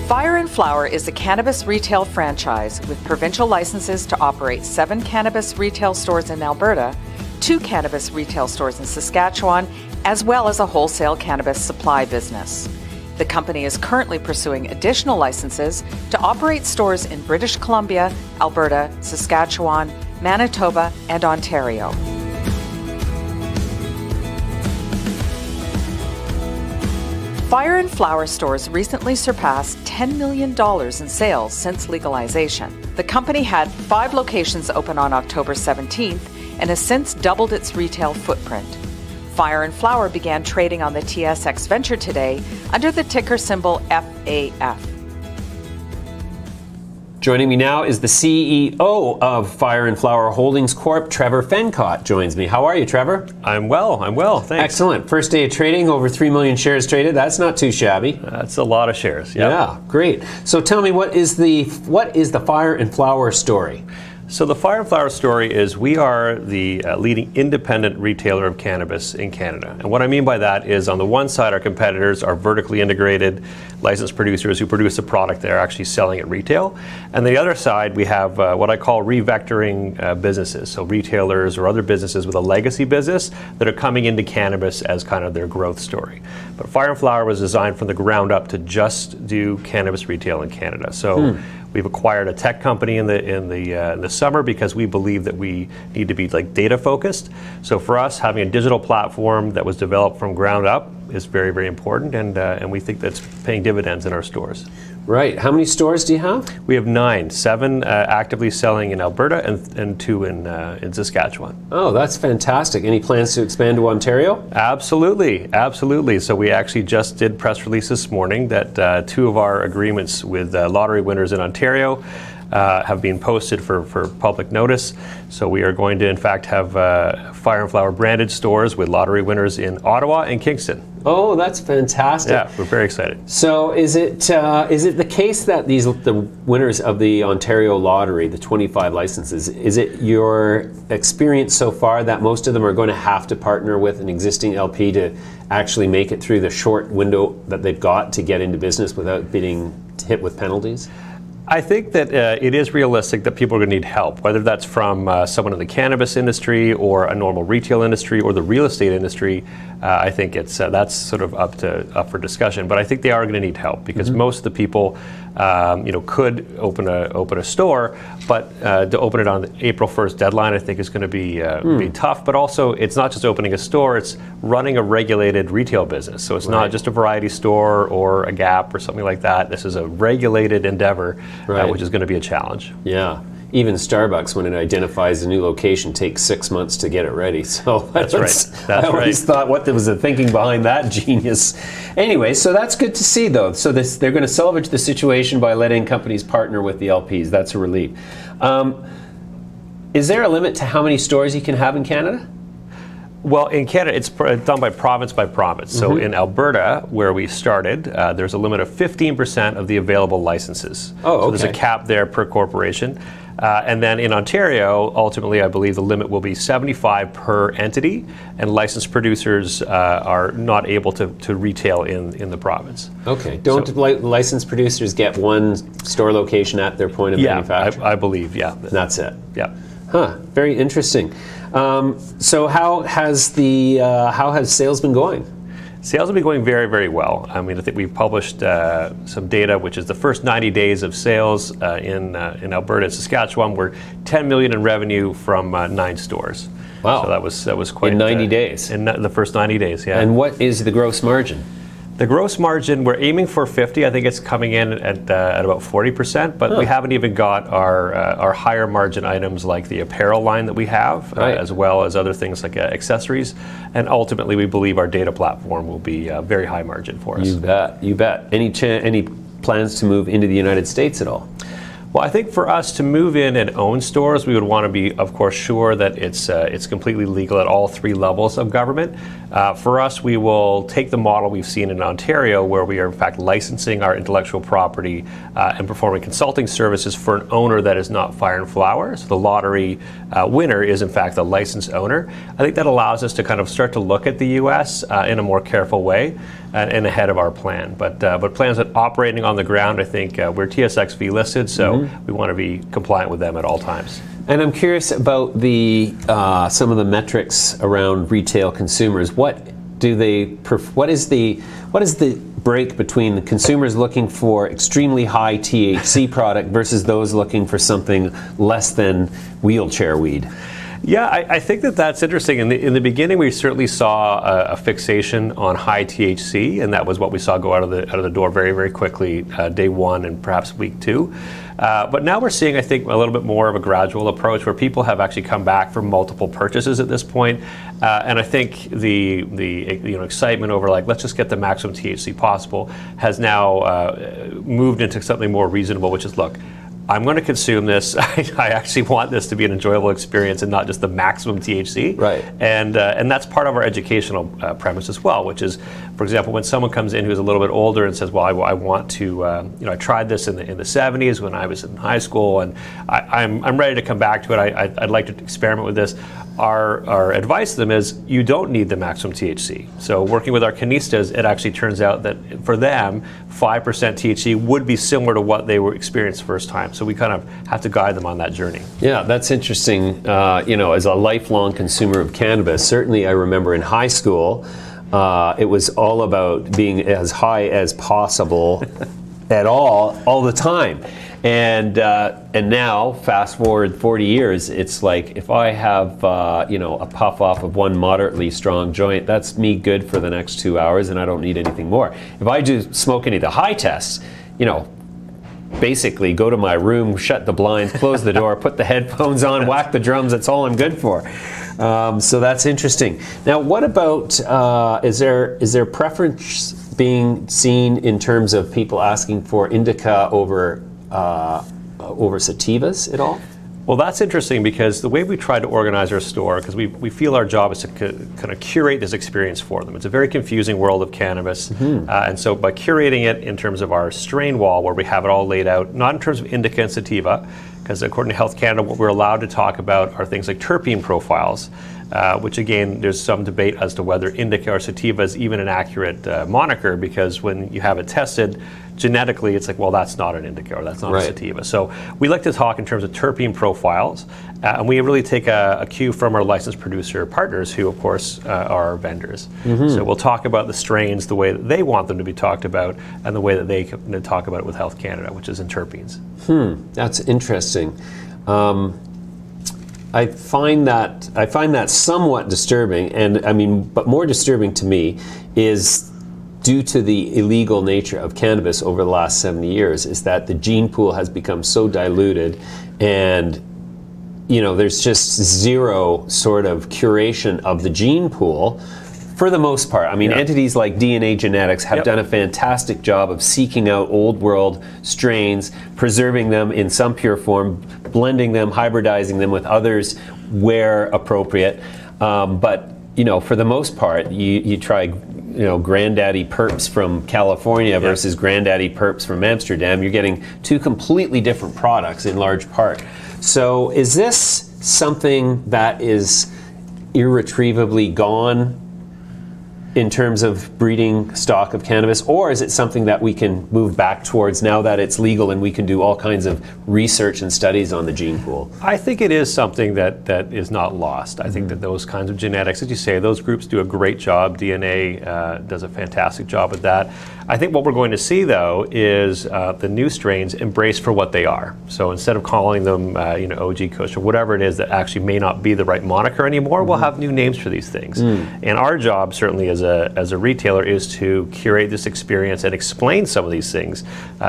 Fire and Flower is a cannabis retail franchise with provincial licenses to operate 7 cannabis retail stores in Alberta, 2 cannabis retail stores in Saskatchewan, as well as a wholesale cannabis supply business. The company is currently pursuing additional licenses to operate stores in British Columbia, Alberta, Saskatchewan, Manitoba, and Ontario. Fire and Flower stores recently surpassed $10 million in sales since legalization. The company had 5 locations open on October 17th and has since doubled its retail footprint. Fire and Flower began trading on the TSX Venture today under the ticker symbol FAF. Joining me now is the CEO of Fire and Flower Holdings Corp., Trevor Fencott joins me. How are you, Trevor? I'm well, thanks. Excellent. First day of trading, over 3 million shares traded. That's not too shabby. That's a lot of shares, yep. Yeah, great. So tell me, what is the Fire and Flower story? So the Fire and Flower story is we are the leading independent retailer of cannabis in Canada. And what I mean by that is, on the one side, our competitors are vertically integrated licensed producers who produce a product they're actually selling at retail. And the other side, we have what I call revectoring businesses. So retailers or other businesses with a legacy business that are coming into cannabis as kind of their growth story. But Fire and Flower was designed from the ground up to just do cannabis retail in Canada. So we've acquired a tech company in the summer because we believe that we need to be like data focused. So for us, having a digital platform that was developed from ground up is very, very important, and we think that's paying dividends in our stores. Right. How many stores do you have? We have 9, 7 actively selling in Alberta and 2 in Saskatchewan. Oh, that's fantastic. Any plans to expand to Ontario? Absolutely, absolutely. So we actually just did press release this morning that 2 of our agreements with lottery winners in Ontario have been posted for public notice. So we are going to, in fact, have Fire and Flower branded stores with lottery winners in Ottawa and Kingston. Oh, that's fantastic. Yeah, we're very excited. So is it the case that the winners of the Ontario lottery, the 25 licenses, is it your experience so far that most of them are going to have to partner with an existing LP to actually make it through the short window that they've got to get into business without being hit with penalties? I think that it is realistic that people are going to need help, whether that's from someone in the cannabis industry or a normal retail industry or the real estate industry. I think that's sort of up for discussion. But I think they are going to need help because most of the people, could open a store, but to open it on the April 1st deadline, I think is going to be tough. But also, it's not just opening a store; it's running a regulated retail business. So it's not just a variety store or a Gap or something like that. This is a regulated endeavor, which is going to be a challenge. Yeah. Even Starbucks, when it identifies a new location, takes 6 months to get it ready. So that's right. I always thought, what was the thinking behind that genius? Anyway, so that's good to see, though. So they're going to salvage the situation by letting companies partner with the LPs. That's a relief. Is there a limit to how many stores you can have in Canada? Well, in Canada, it's done by province by province. So in Alberta, where we started, there's a limit of 15% of the available licenses. Oh, okay. So there's a cap there per corporation. And then in Ontario, ultimately, I believe the limit will be 75 per entity, and licensed producers are not able to retail in the province. Okay. Don't licensed producers get one store location at their point of manufacture? I believe, yeah. That's it? Yeah. Huh. Very interesting. So how has sales been going? Sales have been going very, very well. I mean, I think we've published some data, which is the first 90 days of sales in Alberta and Saskatchewan were $10 million in revenue from 9 stores. Wow! So that was quite in 90 days. In the first 90 days, yeah. And what is the gross margin? The gross margin, we're aiming for 50. I think it's coming in at about 40%, but we haven't even got our higher margin items like the apparel line that we have, as well as other things like accessories. And ultimately, we believe our data platform will be very high margin for us. You bet. You bet. Any plans to move into the United States at all? Well, I think for us to move in and own stores, we would want to be, of course, sure that it's completely legal at all 3 levels of government. For us, we will take the model we've seen in Ontario, where we are in fact licensing our intellectual property and performing consulting services for an owner that is not Fire and Flower. So the lottery winner is in fact the licensed owner. I think that allows us to kind of start to look at the U.S. In a more careful way and ahead of our plan. But plans that operating on the ground, I think we're TSXV listed, so we want to be compliant with them at all times. And I'm curious about the some of the metrics around retail consumers. What is the break between the consumers looking for extremely high THC product versus those looking for something less than wheelchair weed? Yeah, I think that's interesting. In the beginning, we certainly saw a fixation on high THC, and that was what we saw go out of the door very, very quickly, day 1 and perhaps week 2. But now we're seeing, I think, a little bit more of a gradual approach where people have actually come back for multiple purchases at this point. And I think the excitement over let's just get the maximum THC possible has now moved into something more reasonable, which is, look, I'm going to consume this. I actually want this to be an enjoyable experience and not just the maximum THC. Right. And that's part of our educational premise as well, which is, for example, when someone comes in who's a little bit older and says, well, I want to, I tried this in the 70s when I was in high school, and I'm ready to come back to it. I'd like to experiment with this. Our advice to them is you don't need the maximum THC. So working with our canistas, it actually turns out that for them, 5% THC would be similar to what they were experienced first time. So we kind of have to guide them on that journey. Yeah, that's interesting. As a lifelong consumer of cannabis, certainly I remember in high school, it was all about being as high as possible all the time. And now, fast forward 40 years, it's like if I have a puff off of one moderately strong joint, that's me good for the next 2 hours, and I don't need anything more. If I do smoke any of the high tests, basically go to my room, shut the blinds, close the door, put the headphones on, whack the drums. That's all I'm good for. So that's interesting. Now, what about is there preference being seen in terms of people asking for indica over sativas at all? Well, that's interesting because the way we try to organize our store, because we feel our job is to kind of curate this experience for them. It's a very confusing world of cannabis. And so by curating it in terms of our strain wall, where we have it all laid out, not in terms of indica and sativa, because according to Health Canada, what we're allowed to talk about are things like terpene profiles, which again, there's some debate as to whether indica or sativa is even an accurate moniker, because when you have it tested, genetically, it's like, well, that's not an indica or that's not a sativa. So we like to talk in terms of terpene profiles, and we really take a cue from our licensed producer partners, who, of course, are our vendors. So we'll talk about the strains the way that they want them to be talked about, and the way that they can talk about it with Health Canada, which is in terpenes. That's interesting. I find that somewhat disturbing, and but more disturbing to me is, due to the illegal nature of cannabis over the last 70 years, is that the gene pool has become so diluted, and there's just zero sort of curation of the gene pool for the most part. Entities like DNA Genetics have done a fantastic job of seeking out old world strains, preserving them in some pure form, blending them, hybridizing them with others where appropriate. But for the most part, you try Granddaddy Perps from California versus Granddaddy Perps from Amsterdam, you're getting two completely different products in large part. So is this something that is irretrievably gone in terms of breeding stock of cannabis, or is it something that we can move back towards now that it's legal and we can do all kinds of research and studies on the gene pool? I think it is something that is not lost. I think that those kinds of genetics, as you say, those groups do a great job. DNA does a fantastic job at that. I think what we're going to see, though, is the new strains embraced for what they are. So instead of calling them, OG Kush or whatever it is that actually may not be the right moniker anymore, we'll have new names for these things. And our job, certainly as a retailer, is to curate this experience and explain some of these things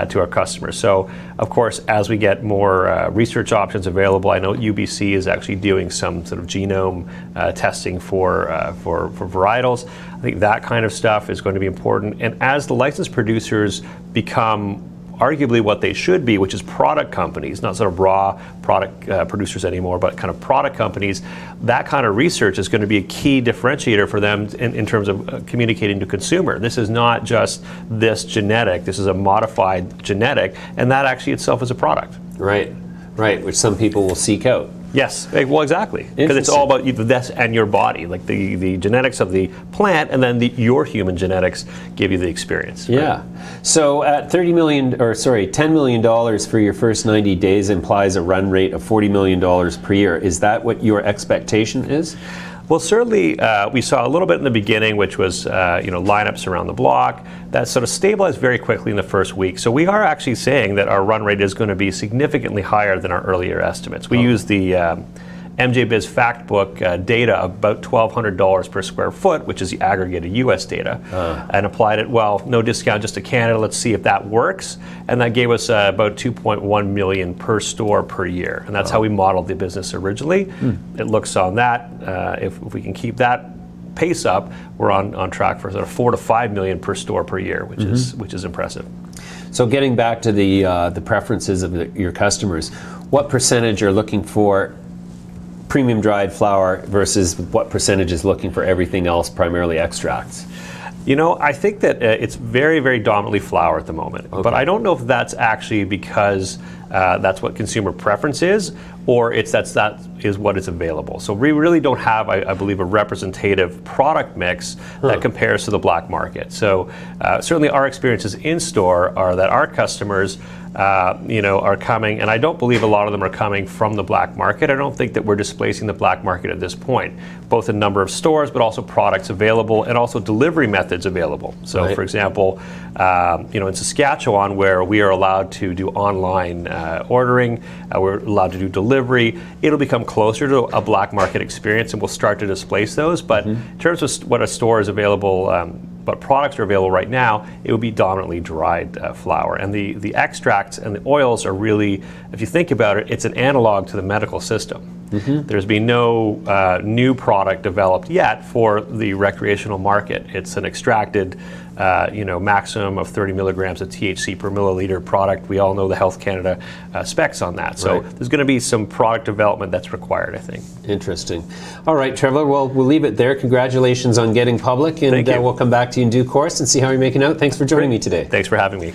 to our customers. So, of course, as we get more research options available, I know UBC is actually doing some sort of genome testing for varietals. I think that kind of stuff is going to be important. And as the licensed producers become arguably what they should be, which is product companies, not sort of raw product producers anymore, but kind of product companies, that kind of research is going to be a key differentiator for them in terms of communicating to consumer. This is not just this genetic, this is a modified genetic, and that actually itself is a product. Right, right, which some people will seek out. Yes, well, exactly, because it's all about this and your body, like the genetics of the plant, and then your human genetics give you the experience. Right? Yeah. So at $10 million for your first 90 days implies a run rate of $40 million per year. Is that what your expectation is? Well, certainly we saw a little bit in the beginning, which was lineups around the block. That sort of stabilized very quickly in the first week. So we are actually saying that our run rate is going to be significantly higher than our earlier estimates. We use the MJBiz fact book data of about $1,200 per square foot, which is the aggregated US data, and applied it, well, no discount just to Canada, let's see if that works. And that gave us about 2.1 million per store per year. And that's how we modeled the business originally. It looks on that, if we can keep that pace up, we're on track for sort of 4 to 5 million per store per year, which is impressive. So getting back to the preferences of your customers, what percentage are looking for premium dried flower versus what percentage is looking for everything else, primarily extracts? You know, I think that it's very, very dominantly flower at the moment. Okay. But I don't know if that's actually because that's what consumer preference is, or that is what is available. So we really don't have, I believe, a representative product mix that compares to the black market. So certainly our experiences in store are that our customers are coming, and I don't believe a lot of them are coming from the black market. I don't think that we're displacing the black market at this point, both in number of stores, but also products available, and also delivery methods available. So, for example, in Saskatchewan, where we are allowed to do online ordering, we're allowed to do delivery, it'll become closer to a black market experience, and we'll start to displace those. But in terms of what a store is available, but products are available right now, it would be dominantly dried flower. And the extracts and the oils are really, if you think about it, it's an analog to the medical system. There's been no new product developed yet for the recreational market. It's an extracted, maximum of 30 milligrams of THC per milliliter product. We all know the Health Canada specs on that. So there's going to be some product development that's required, I think. Interesting. All right, Trevor, well, we'll leave it there. Congratulations on getting public, and we'll come back to you in due course and see how you're making out. Thanks for joining me today. Thanks for having me.